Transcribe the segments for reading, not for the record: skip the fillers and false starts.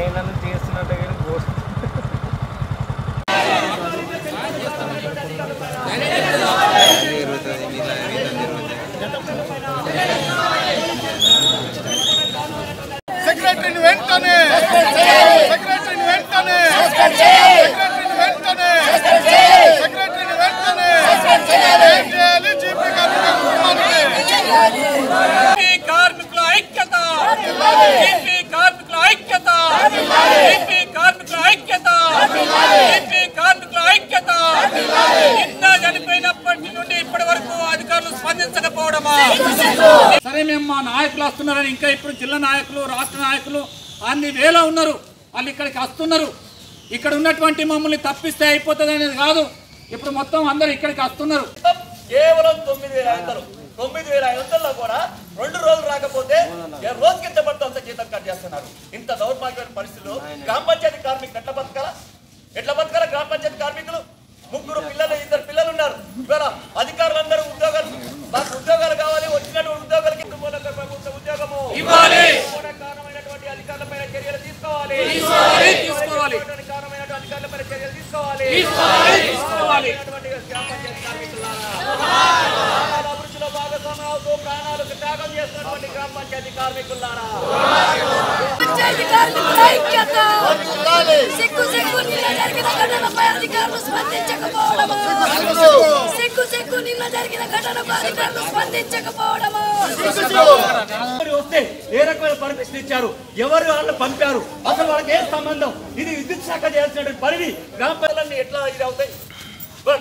ట్రైన్లను చేస్తున్నట్టు కానీ గోస్ట్ సెక్రటరీని వెంటనే సెక్రటరీని వెంటనే సెక్రటరీని వెంటనే సెక్రటరీని వెంటనే చేయాలి జీపీ కార్మికుల ఐక్యత జీపీ కార్మికుల ఐక్యత జీపీ కార్మికుల ఐక్యత జీపీ కార్మికుల ఐక్యత నిన్న చనిపోయినప్పటి నుండి ఇప్పటి వరకు అధికారులు స్పందించకపోవడమా సరే మేము మా నాయకులు వస్తున్నారని ఇంకా ఇప్పుడు జిల్లా నాయకులు రాష్ట్ర నాయకులు అన్ని వేల ఉన్నారు వాళ్ళు ఇక్కడికి వస్తున్నారు ఇక్కడ ఉన్నటువంటి మమ్మల్ని తప్పిస్తే అయిపోతుంది అనేది కాదు ఇప్పుడు మొత్తం అందరూ ఇక్కడికి వస్తున్నారు కేవలం 9,500 కూడా 2 రోజులు రాకపోతే రోజుకి ఎంత పడుతుందో అంత జీతం కట్ చేస్తున్నారు ఇంత దౌర్భాగ్యమైన పరిస్థితుల్లో గ్రామ పంచాయతీ కార్మికులు ఎట్లా బతకాల గ్రామ పంచాయతీ కార్మికులు 3 పిల్లలు 2 పిల్లలు ఉన్నారు ఇవాళ అధికారులందరూ మాకు ఉద్యోగాలు కావాలి వచ్చినటువంటి ఉద్యోగాలకి ప్రభుత్వ ఉద్యోగము కారణమైనటువంటి అధికారులపైన చర్యలు తీసుకోవాలి కారణమైనటువంటి అధికారులపైన చర్యలు తీసుకోవాలి గ్రామ పంచాయతీ కార్మికులారా అభివృద్ధిలో భాగస్వామ్యం అవుతూ ప్రాణాలకు త్యాగం చేస్తున్నటువంటి గ్రామ పంచాయతీ కార్మికులారా వస్తే ఏ రకమైన పర్మిషన్ ఇచ్చారు ఎవరు వాళ్ళు పంపారు అసలు వాళ్ళకి ఏం సంబంధం ఇది విద్యుత్ శాఖ చేయాల్సినటువంటి పనిని గ్రామ ప్రజలన్నీ ఎట్లా ఇది అవుతాయి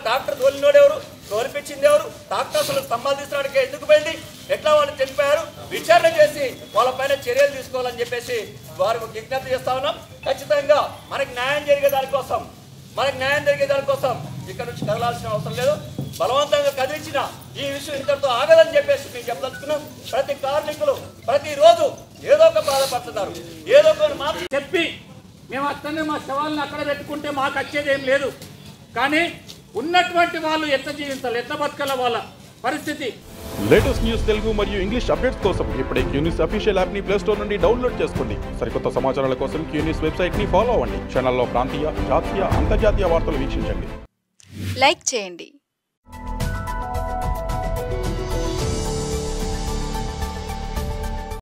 డాక్టర్ తోలినోడు ఎవరు తోలిపించింది ఎవరు డాక్టర్ అసలు స్తంభాలు తీసుకోవడానికి ఎందుకు పోయింది ఎట్లా వాళ్ళు చనిపోయారు విచారణ చేసి వాళ్ళ పైన చర్యలు తీసుకోవాలని చెప్పేసి వారు విజ్ఞప్తి చేస్తా ఉన్నాం ఖచ్చితంగా మనకి న్యాయం జరిగే దానికోసం ఇక్కడ నుంచి కదలాల్సిన అవసరం లేదు బలవంతంగా కదిలించిన ఈ విషయం ఇంతటితో ఆగదని చెప్పేసి మేము చెప్పదలుచుకున్నాం ప్రతి కార్మికులు ప్రతిరోజు ఏదో ఒక బాధపడుతున్నారు ఏదో ఒక మాట చెప్పి మేము అక్కడనే మా శవాలను అక్కడ పెట్టుకుంటే మాకు వచ్చేది ఏం లేదు కానీ ఉన్నటువంటి వాళ్ళు ఎట్లా జీవించాలి ఎట్లా బతకాల వాళ్ళ పరిస్థితి లేటెస్ట్ న్యూస్ తెలుగు మరియు ఇంగ్లీష్ అప్డేట్స్ కోసం ఇప్పుడే క్యూన్యూస్ అఫీషియల్ యాప్ ని ప్లే స్టోర్ నుండి డౌన్లోడ్ చేసుకోండి సరికొత్త సమాచారాల కోసం క్యూన్యూస్ వెబ్సైట్ ని ఫాలో అవ్వండి ఛానల్లో ప్రాంతీయ జాతీయ అంతర్జాతీయ వార్తలు వీక్షించండి లైక్ చేయండి